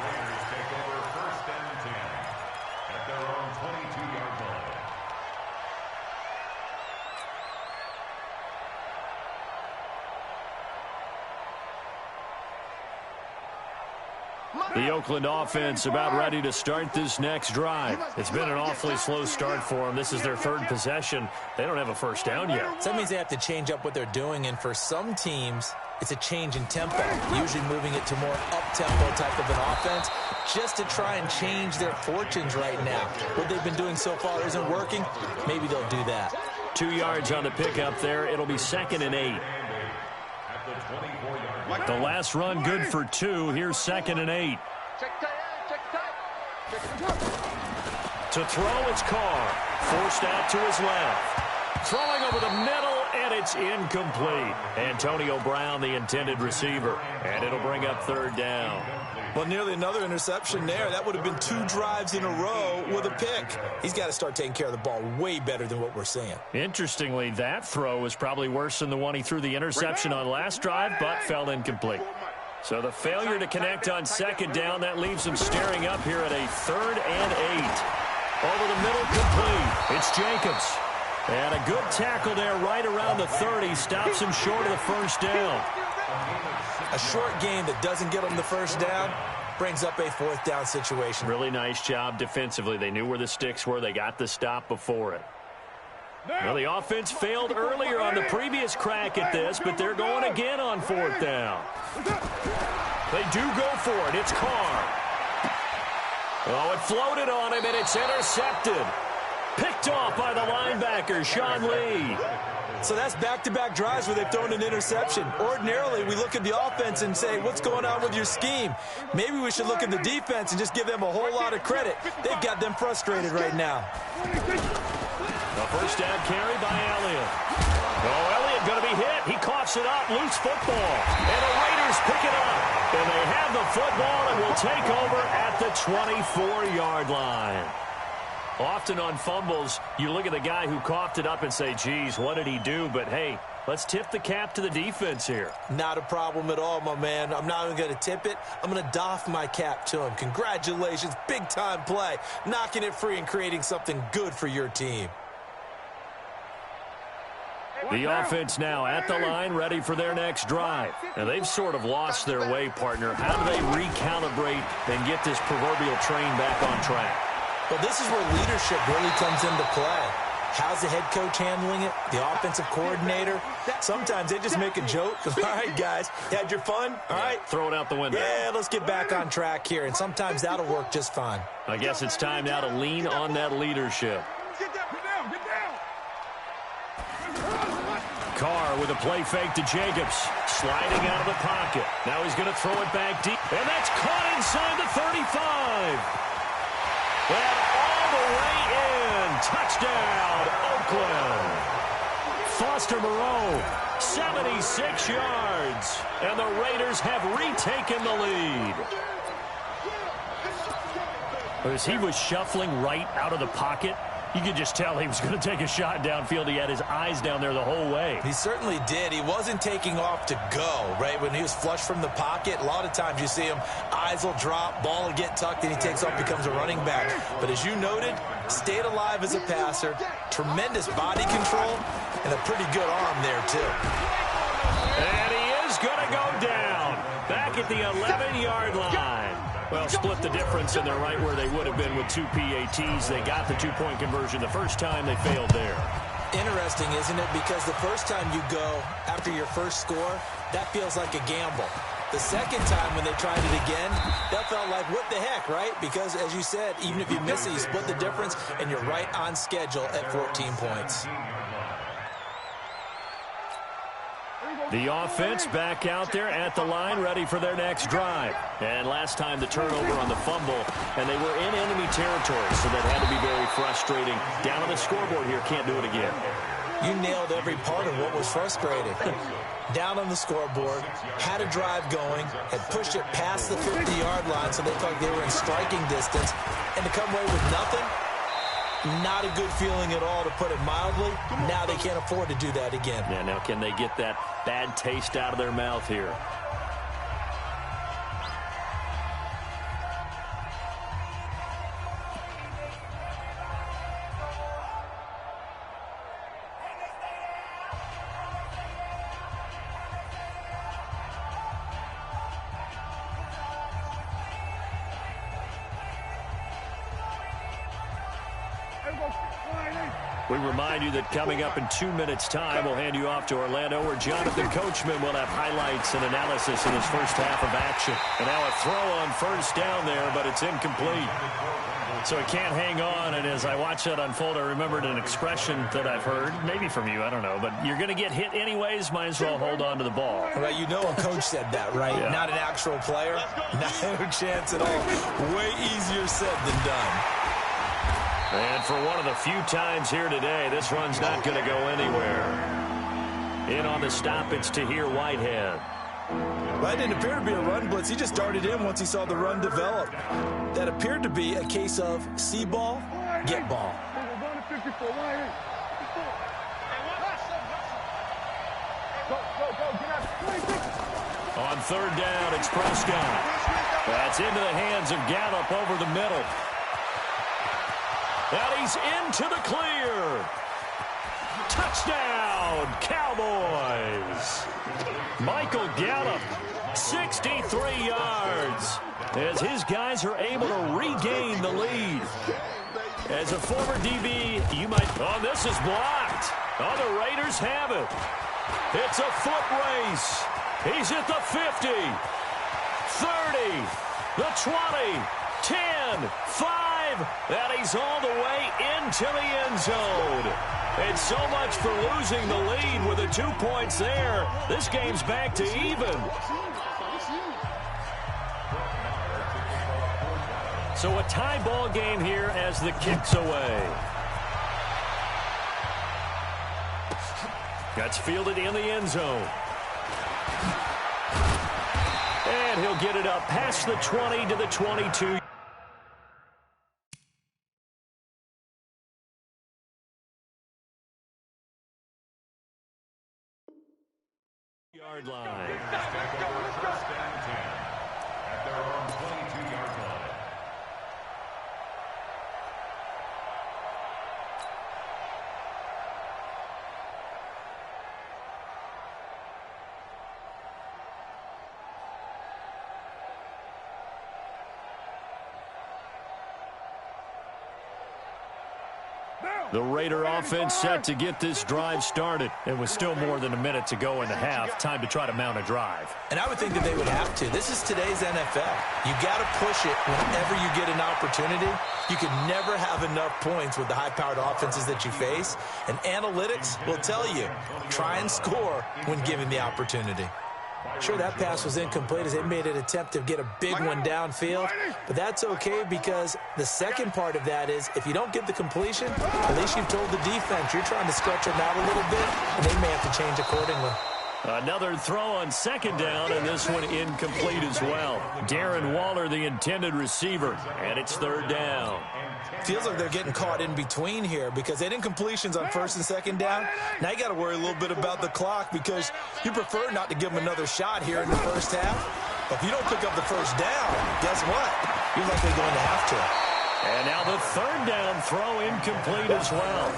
The Oakland offense about ready to start this next drive. It's been an awfully slow start for them. This is their 3rd possession. They don't have a first down yet.
So that means they have to change up what they're doing, and for some teams, it's a change in tempo, usually moving it to more up-tempo type of an offense, just to try and change their fortunes right now. What they've been doing so far isn't working. Maybe they'll do that.
2 yards on the pickup there. It'll be 2nd and 8. The last run good for 2. Here's 2nd and 8. To throw, it's Carr. Forced out to his left. Throwing over the middle, and it's incomplete. Antonio Brown, the intended receiver. And it'll bring up 3rd down.
Well, nearly another interception there. That would have been 2 drives in a row with a pick. He's got to start taking care of the ball way better than what we're seeing.
Interestingly, that throw was probably worse than the one he threw the interception on last drive, but fell incomplete. So the failure to connect on 2nd down, that leaves him staring up here at a 3rd and 8. Over the middle, complete. It's Jacobs. And a good tackle there right around the 30. Stops him short of the first down.
A short game that doesn't get them the first down brings up a 4th down situation.
Really nice job defensively. They knew where the sticks were. They got the stop before it. Well, the offense failed earlier on the previous crack at this, but they're going again on 4th down. They do go for it. It's Carr. Oh, it floated on him, and it's intercepted. Picked off by the linebacker, Sean Lee.
So that's back-to-back drives where they've thrown an interception. Ordinarily, we look at the offense and say, what's going on with your scheme? Maybe we should look at the defense and just give them a whole lot of credit. They've got them frustrated right now.
A first down carry by Elliott. Oh, Elliott going to be hit. He coughs it up. Loose football. And the Raiders pick it up. And they have the football and will take over at the 24-yard line. Often on fumbles, you look at the guy who coughed it up and say, geez, what did he do? But, hey, let's tip the cap to the defense here.
Not a problem at all, my man. I'm not even going to tip it. I'm going to doff my cap to him. Congratulations. Big-time play. Knocking it free and creating something good for your team.
The offense now at the line, ready for their next drive. Now, they've sort of lost their way, partner. How do they recalibrate and get this proverbial train back on track?
Well, this is where leadership really comes into play. How's the head coach handling it? The offensive coordinator? Sometimes they just make a joke. All right, guys, you had your fun? All right.
Throw it out the window.
Yeah, let's get back on track here. And sometimes that'll work just fine.
I guess it's time now to lean on that leadership.
Get down, get down.
Carr with a play fake to Jacobs. Sliding out of the pocket. Now he's going to throw it back deep. And that's caught inside the 35. And all the way in. Touchdown, Oakland. Foster Moreau, 76 yards. And the Raiders have retaken the lead. As he was shuffling right out of the pocket, You could just tell he was going to take a shot downfield. He had his eyes down there the whole way.
He certainly did. He wasn't taking off to go, right? When he was flush from the pocket, a lot of times you see him, eyes will drop, ball will get tucked, and he takes off, becomes a running back. But as you noted, stayed alive as a passer, tremendous body control, and a pretty good arm there, too.
And he is going to go down back at the 11-yard line. Well, split the difference, and they're right where they would have been with 2 PATs. They got the two-point conversion the first time. They failed there.
Interesting, isn't it? Because the first time you go after your first score, that feels like a gamble. The second time when they tried it again, that felt like, what the heck, right? Because, as you said, even if you miss it, you split the difference, and you're right on schedule at 14 points.
The offense back out there at the line, ready for their next drive. And last time the turnover on the fumble, and they were in enemy territory, so that had to be very frustrating. Down on the scoreboard here, can't do it again.
You nailed every part of what was frustrating. Down on the scoreboard, had a drive going, had pushed it past the 50-yard line, so they thought they were in striking distance, and to come away with nothing, not a good feeling at all, to put it mildly. Now they can't afford to do that again.
Yeah, now can they get that bad taste out of their mouth here? We remind you that coming up in 2 minutes' time, we'll hand you off to Orlando, where Jonathan Coachman will have highlights and analysis in his first half of action. And now a throw on first down there, but it's incomplete. So he can't hang on, and as I watch that unfold, I remembered an expression that I've heard, maybe from you, I don't know, but you're going to get hit anyways, might as well hold on to the ball.
Right, you know a coach said that, right?
Yeah.
Not an actual player. No chance at all. Way easier said than done.
And for one of the few times here today, this run's not going to go anywhere. In on the stop, it's Tahir Whitehead.
That didn't appear to be a run blitz. He just darted in once he saw the run develop. That appeared to be a case of see ball, get ball.
On third down, it's Prescott. That's into the hands of Gallup over the middle. And he's into the clear. Touchdown, Cowboys. Michael Gallup, 63 yards, as his guys are able to regain the lead. As a former DB, you might... Oh, this is blocked. Oh, the Raiders have it. It's a foot race. He's at the 50, 30, the 20, 10, 5, and he's all the way into the end zone. And so much for losing the lead with the 2 points there. This game's back to even. So a tie ball game here as the kick's away. That's fielded in the end zone. And he'll get it up past the 20 to the 22. Yard line.
First and 10 at their own 22-yard line.
The Raider offense set to get this drive started. And with still more than a minute to go in the half, time to try to mount a drive.
And I would think that they would have to. This is today's NFL. You got to push it whenever you get an opportunity. You can never have enough points with the high-powered offenses that you face. And analytics will tell you, try and score when given the opportunity. Sure, that pass was incomplete as they made an attempt to get a big one downfield, but that's okay because the second part of that is if you don't get the completion, at least you've told the defense you're trying to stretch them out a little bit, and they may have to change accordingly.
Another throw on second down, and this one incomplete as well. Darren Waller, the intended receiver, and it's third down.
Feels like they're getting caught in between here because they didn't completions on first and second down. Now you got to worry a little bit about the clock because you prefer not to give them another shot here in the first half. But if you don't pick up the first down, guess what? You're likely going to have to.
And now the third down throw incomplete as well.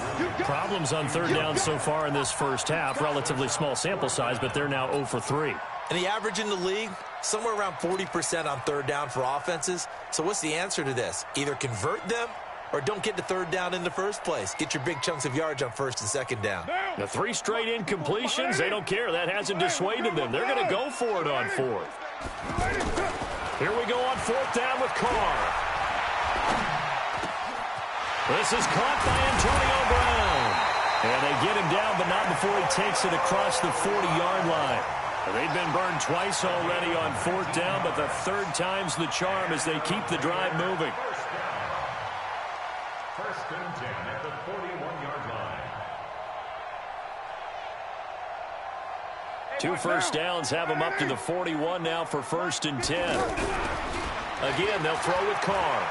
Problems on third down so far in this first half. Relatively small sample size, but they're now 0 for 3.
And the average in the league, somewhere around 40% on third down for offenses. So what's the answer to this? Either convert them or don't get the third down in the first place. Get your big chunks of yards on first and second down.
The 3 straight incompletions, they don't care. That hasn't dissuaded them. They're going to go for it on fourth. Here we go on fourth down with Carr. This is caught by Antonio Brown. And they get him down, but not before he takes it across the 40-yard line. They've been burned twice already on fourth down, but the third time's the charm as they keep the drive moving.
First and 10 at the 41-yard line.
2 first downs have them up to the 41 now for first and 10. Again, they'll throw with Carr.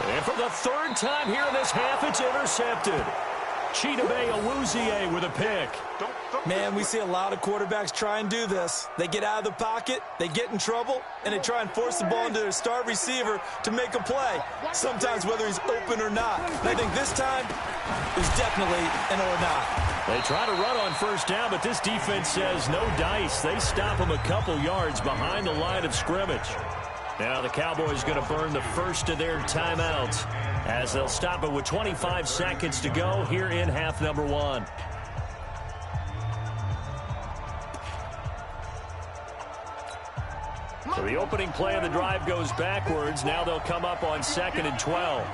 And for the third time here in this half, it's intercepted. Chidobe Awuzie with a pick.
Man, we see a lot of quarterbacks try and do this. They get out of the pocket, they get in trouble, and they try and force the ball into their star receiver to make a play, sometimes whether he's open or not. And I think this time, it was definitely an or not.
They try to run on first down, but this defense says no dice. They stop him a couple yards behind the line of scrimmage. Now the Cowboys going to burn the first of their timeouts as they'll stop it with 25 seconds to go here in half number 1. So the opening play of the drive goes backwards. Now they'll come up on 2nd and 12.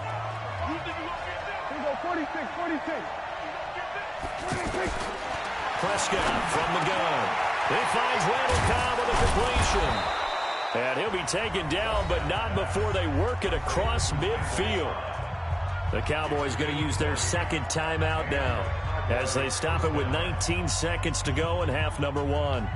Prescott from the gun. He finds Randall Cobb with a completion. And he'll be taken down, but not before they work it across midfield. The Cowboys going to use their second timeout now as they stop it with 19 seconds to go in half number 1.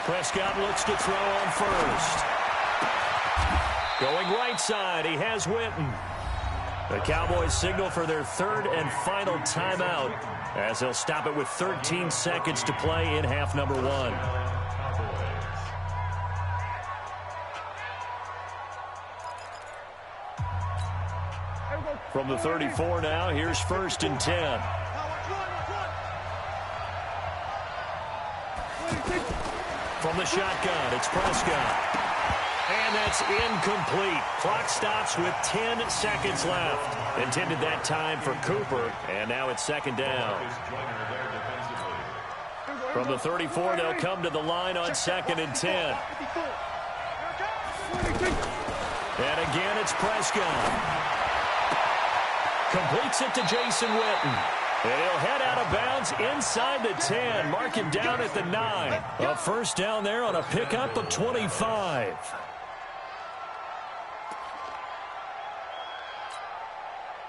Prescott looks to throw on first. Going right side, he has Witten. The Cowboys signal for their third and final timeout as they'll stop it with 13 seconds to play in half number 1. From the 34 now, here's first and 10. From the shotgun, it's Prescott. And that's incomplete. Clock stops with 10 seconds left. Intended that time for Cooper, and now it's second down. From the 34, they'll come to the line on 2nd and 10. And again, it's Prescott. Completes it to Jason Witten. And he'll head out of bounds inside the 10. Mark him down at the 9. A first down there on a pickup of 25.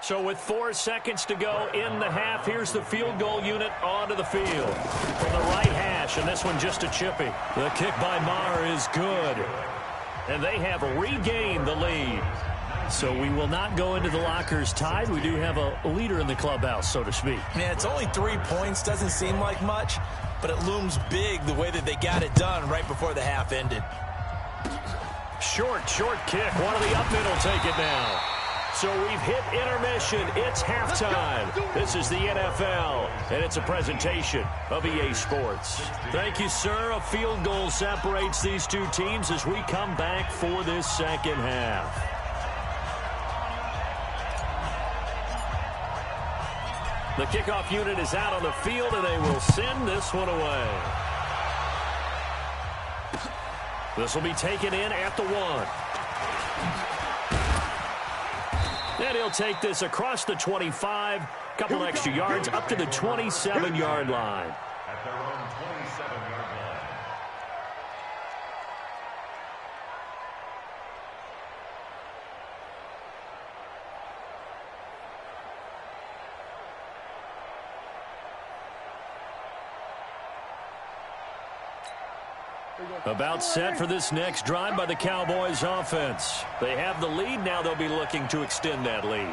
So with 4 seconds to go in the half, here's the field goal unit onto the field. From the right hash, and this one just a chippy. The kick by Maher is good. And they have regained the lead. So we will not go into the lockers tied. We do have a leader in the clubhouse, so to speak.
Man, it's only 3 points. Doesn't seem like much, but it looms big the way that they got it done right before the half ended.
Short kick. One of the up will take it now. So we've hit intermission. It's halftime. This is the NFL, and it's a presentation of EA Sports. Thank you, sir. A field goal separates these two teams as we come back for this second half. The kickoff unit is out on the field, and they will send this one away. This will be taken in at the 1. And he'll take this across the 25 Couple extra yards up to the 27-yard line.
At their own 27-yard line.
About set for this next drive by the Cowboys offense. They have the lead now. They'll be looking to extend that lead.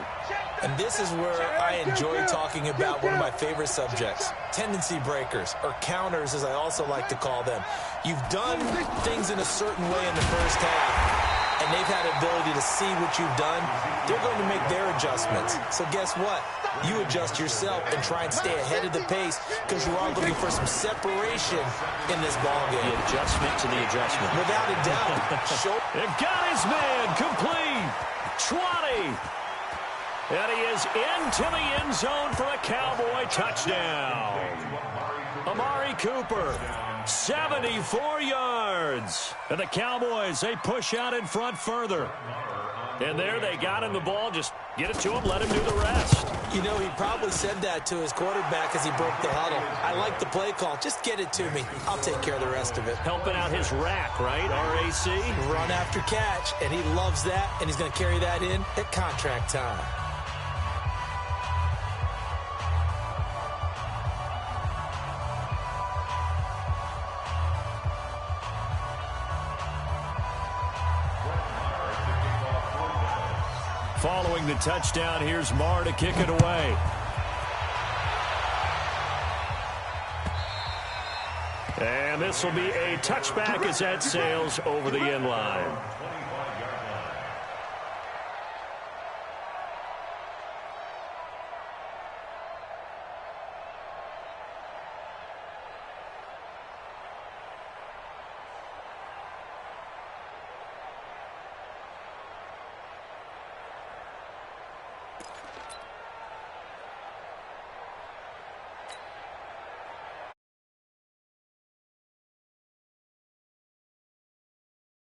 And this is where I enjoy talking about one of my favorite subjects, tendency breakers, or counters as I also like to call them. You've done things in a certain way in the first half, and they've had the ability to see what you've done. They're going to make their adjustments. So guess what? You adjust yourself and try and stay ahead of the pace because you are looking for some separation in this ballgame.
The adjustment to the adjustment.
Without a doubt.
It got his man complete. 20. And he is into the end zone for a Cowboy touchdown. Amari Cooper, 74 yards. And the Cowboys, they push out in front further. And there they got him the ball. Just get it to him, let him do the rest.
You know, he probably said that to his quarterback as he broke the huddle. I like the play call. Just get it to me. I'll take care of the rest of it.
Helping out his rack, right? RAC.
Run after catch, and he loves that, and he's going to carry that in at contract time.
Following the touchdown, here's Marr to kick it away. And this will be a touchback as that sails over the end line.